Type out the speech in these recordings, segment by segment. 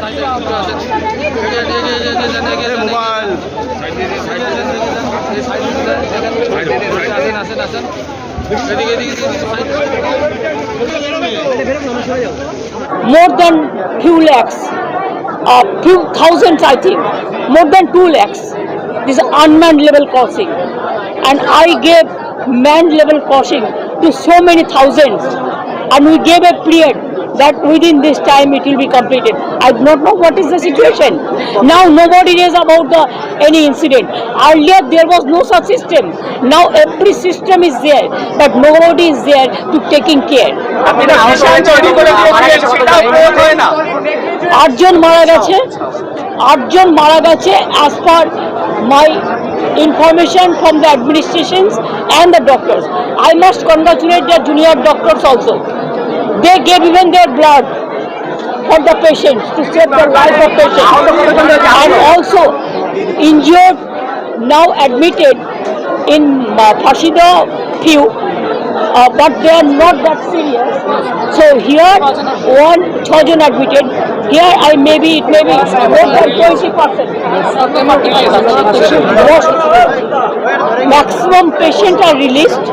More than few lakhs, few thousands, I think, more than 2 lakhs. This is unmanned level crossing, and I gave manned level crossing to so many thousands, and we gave a period that within this time it will be completed. I do not know what is the situation. Now nobody knows about any incident. Earlier there was no such system. Now every system is there, but nobody is there to taking care. 8 জন মারা গেছে as per my information from the administrations and the doctors. I must congratulate the junior doctors also. They gave even their blood for the patients to save the life of patients, and also injured now admitted in Phashida few, but they are not that serious. So here 1,000 admitted. Here it may be more than 20%. Maximum patients are released.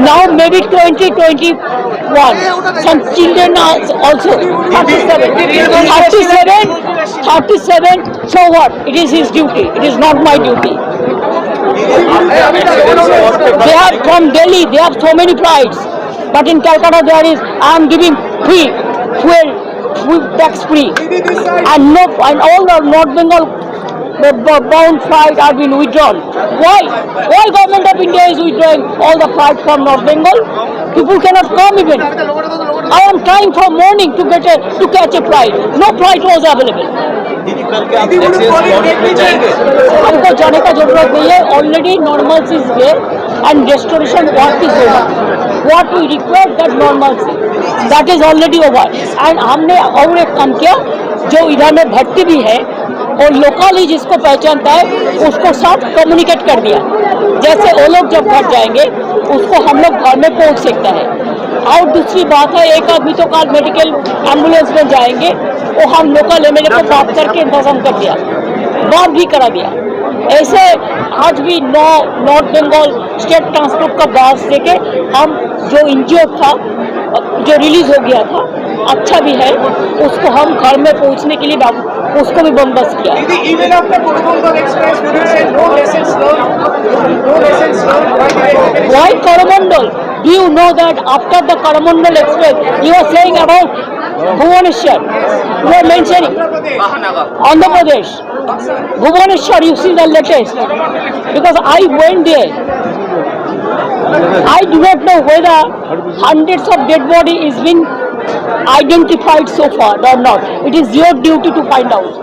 Now maybe 2021. Some children are also 37. So what? It is his duty. It is not my duty. They are from Delhi. They have so many flights. But in Calcutta there is, I am giving free fuel tax free, and all the North Bengal bound flights are being withdrawn. Why government of India is withdrawing all the flights from North Bengal? People cannot come even. I am trying from morning to catch a flight. No flight was available. हमको जाने का जरूरत नहीं है. Already normalcy is there and restoration work is over. What we require that normalcy, that is already over. And हमने और एक काम किया, जो इधर में भर्ती भी है और लोकली जिसको पहचानता है उसको साथ कम्युनिकेट कर दिया. जैसे वो लोग जब घर जाएंगे उसको हम लोग घर में पहुंच सकता है. और दूसरी बात है, एक आदमी तो कल मेडिकल एम्बुलेंस में जाएंगे, वो हम लोकल एमएलए को बात करके इंतजाम कर दिया, बात भी करा दिया. ऐसे आज भी नॉर्थ बंगाल स्टेट ट्रांसपोर्ट का बस देके हम जो इंजर्ड था, जो रिलीज हो गया था, अच्छा भी है, उसको हम घर में पहुंचने के लिए उसको भी बंदोबस्त किया. Why Coromandel? Do you know that after the Coromandel Express, you are saying about Bhubaneswar? You are mentioning Andhra Pradesh, Bhubaneswar. You see the latest, because I went there. I do not know whether hundreds of dead body is been identified so far or not. It is your duty to find out.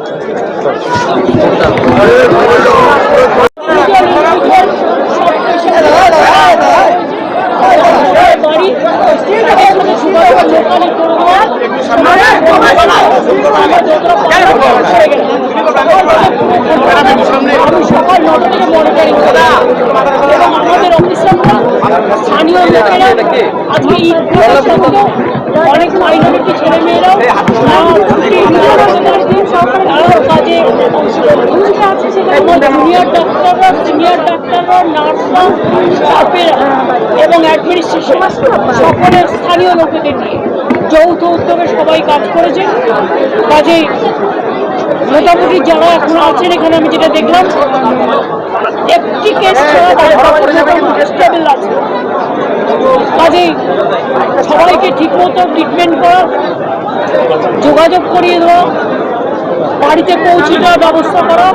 স্থানীয় লোকেরা আজকে অনেক minority ছেলে মেয়েরাও কাজে junior ডাক্তাররা, senior ডাক্তাররা, নার্সরা, স্টাফেরা এবং অ্যাডমিনিস্ট্রেশন সকলের স্থানীয় লোকেদের নিয়ে যৌথ উদ্যোগে সবাই কাজ করেছে. কাজেই মোটামুটি যারা এখন আছেন এখানে, আমি যেটা দেখলাম একটি কেস স্টেবল আছে. কাজেই সবাইকে ঠিকমতো ট্রিটমেন্ট করা, যোগাযোগ করিয়ে দেওয়া, বাড়িতে পৌঁছে দেওয়ার ব্যবস্থা করা,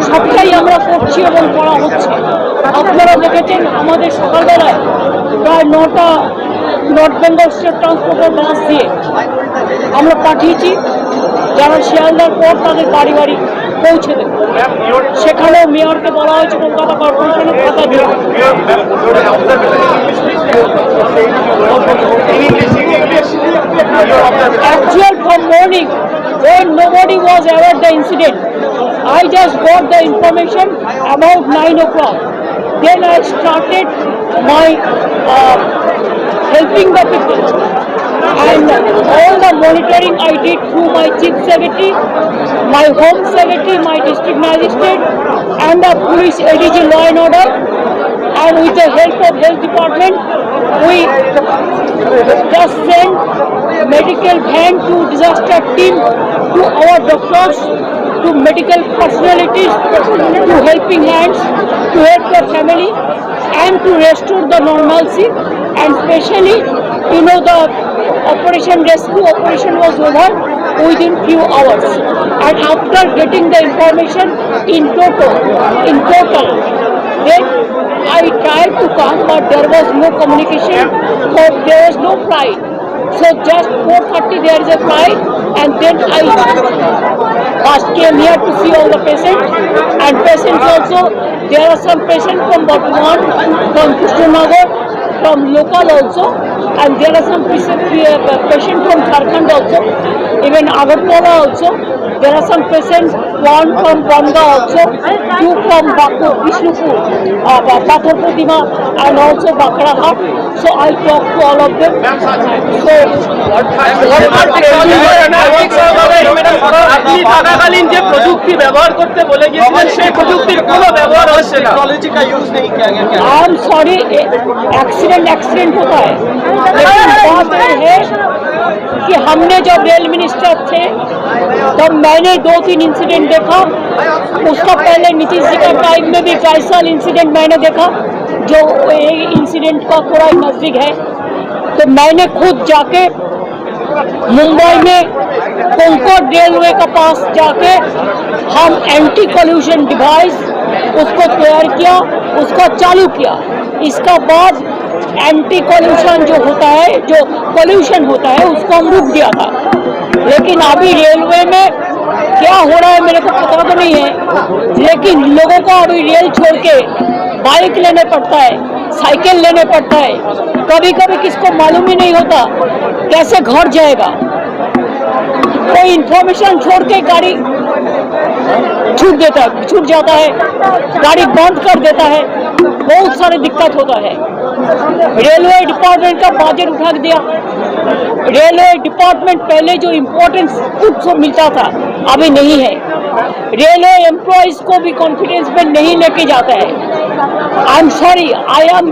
সবটাই আমরা করছি এবং করা হচ্ছে. আপনারা দেখেছেন আমাদের সকালবেলায় প্রায় 9টা নর্থ বেঙ্গল স্টেট ট্রান্সপোর্টের বাস দিয়ে আমরা পাঠিয়েছি, যারা শিয়ালদার পর তাদের বাড়ি বাড়ি পৌঁছে দেবে. সেখানেও মেয়রকে বলা হয়েছে কলকাতা কর্পোরেশনের কথা দিয়ে. Actual from morning, when nobody was aware the incident, I just got the information about 9 o'clock. Then I started my helping the people. and all the monitoring I did through my chief secretary, my home secretary, my district magistrate, and the police ADG law and order, and with the help of health department, we just sent medical van to disaster team, to our doctors, to medical personalities, to helping hands, to help the family, and to restore the normalcy. And especially, the operation rescue operation was over within few hours. And after getting the information in total, then I tried to come, but there was no communication, so there was no flight. So just 4:30 there is a flight, and then I first came here to see all the patients, and patients also, there are some patients from Bardhaman, from Krishnanagar, from local also, and there are some patients from Jharkhand also, even Agartala also. There are some patients, one from Banga also, two from Vishnupur, Pathar Pratima, and also Bakrahat. So I talked to all of them. So আপনি থাকাকালীন যে প্রযুক্তি ব্যবহার করতে বলে গিয়েছিলেন সেই প্রযুক্তির কোনো ব্যবহার হচ্ছে না। आई एम सॉरी, एक्सीडेंट होता है, लेकिन बात यह है कि हमने जब रेल मिनिस्टर थे तब मैंने 2-3 इंसिडेंट देखा। उसका पहले नीतीश जी का टाइम में भी कई साल इंसिडेंट मैंने देखा, जो इंसिडेंट का थोड़ा नज़दीक है। तो मैंने खुद जाके मुंबई में कोंकण रेलवे के पास जाके हम एंटी कॉल्यूशन डिवाइस उसको तैयार किया, उसको चालू किया। इसका बाद एंटी कॉल्यूशन जो होता है, जो पॉल्यूशन होता है, उसको हम रुक दिया था। लेकिन अभी रेलवे में क्या हो रहा है मेरे को पता तो नहीं है, लेकिन लोगों को अभी रेल छोड़ के बाइक लेने पड़ता है, साइकिल लेने पड़ता है। कभी कभी किसको मालूम ही नहीं होता कैसे घर जाएगा, कोई इंफॉर्मेशन छोड़ के गाड़ी छूट जाता है, गाड़ी बंद कर देता है, बहुत सारी दिक्कत होता है। रेलवे डिपार्टमेंट का बजट उठा दिया। रेलवे डिपार्टमेंट पहले जो इम्पोर्टेंस कुछ मिलता था अभी नहीं है। रेलवे एम्प्लॉयज को भी कॉन्फिडेंस में नहीं लेके जाता है। I am sorry, I am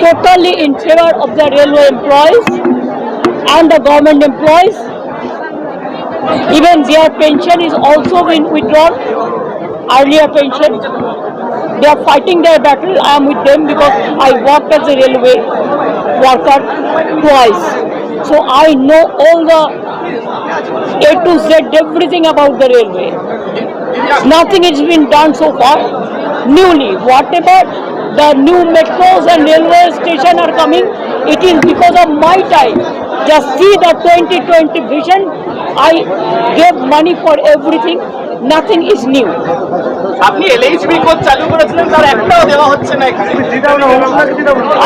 totally in favour of the railway employees and the government employees. Even their pension is also been withdrawn, earlier pension. They are fighting their battle. I am with them because I worked as a railway worker twice. So I know all the A to Z, everything about the railway. Nothing has been done so far. Newly, whatever the new metros and railway station are coming, it is because of my time. Just see the 2020 vision. I gave money for everything. Nothing is new. আপনি LHB code চালু করেছিলেন, তার একটাও দেওয়া হচ্ছে না এখানে।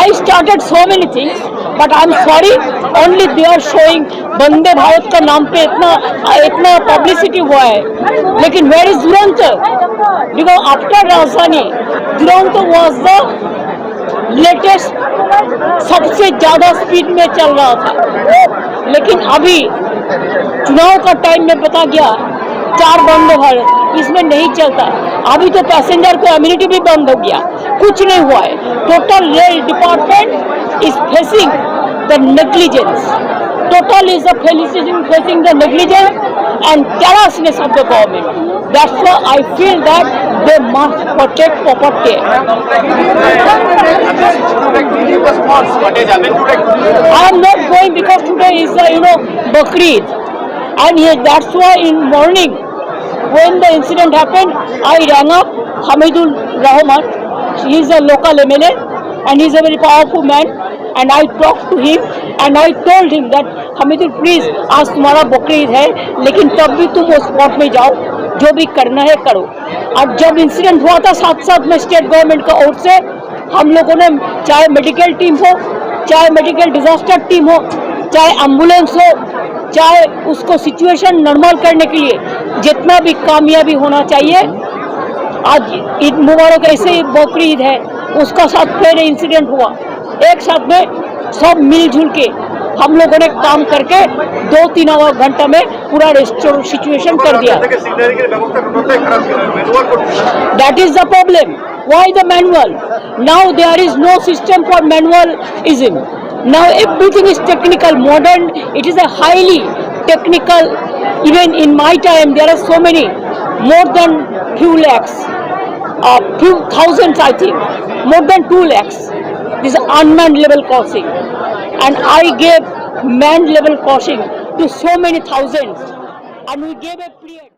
I started so many things, but I'm sorry, only they are showing Vande Bharat का नाम पे इतना पब्लिसिटी हुआ है, लेकिन where is Duronto? Because after राजधानी, Duronto was the लेटेस्ट, सबसे ज्यादा स्पीड में चल रहा था। लेकिन अभी चुनाव का टाइम में पता गया 4 वंदे भारत इसमें नहीं चलता। अभी तो पैसेंजर को इम्यूनिटी भी बंद हो गया, कुछ नहीं हुआ है। Total rail department is facing the negligence, total is facing the negligence and carelessness of the government. That's why I feel that they must protect proper care. I am not going because today is Bakrid, and that's why in morning when the incident happened, I rang up Hamidul Rahman. He is a local MLA and he is a very powerful man, and I talked to him and I told him that Hamidul please, आज तुम्हारा बकरीद है, लेकिन तब भी तुम उस spot में जाओ, जो भी करना है करो। और जब इंसिडेंट हुआ था साथ में स्टेट गवर्नमेंट का ओर से हम लोगों ने, चाहे मेडिकल टीम हो, चाहे मेडिकल डिजास्टर टीम हो, चाहे एम्बुलेंस हो, चाहे उसको सिचुएशन नॉर्मल करने के लिए जितना भी कामयाबी होना चाहिए। आज ईद मुबारक ऐसे ही बकरी ईद है, उसका साथ फिर इंसिडेंट हुआ। एक साथ में सब मिलजुल के हम लोगों ने काम करके 2-3 घंटा में पूरा रेस्टोर सिचुएशन कर दिया। That is the problem. Why the manual? Now there is no system for manualism. Now everything is technical, modern. It is a highly technical. Even in my time, there are so many, more than few lakhs, few thousands, I think, more than 2 lakhs. This is unmanned level crossing, and I gave manned level crossing to so many thousands, and we gave a period.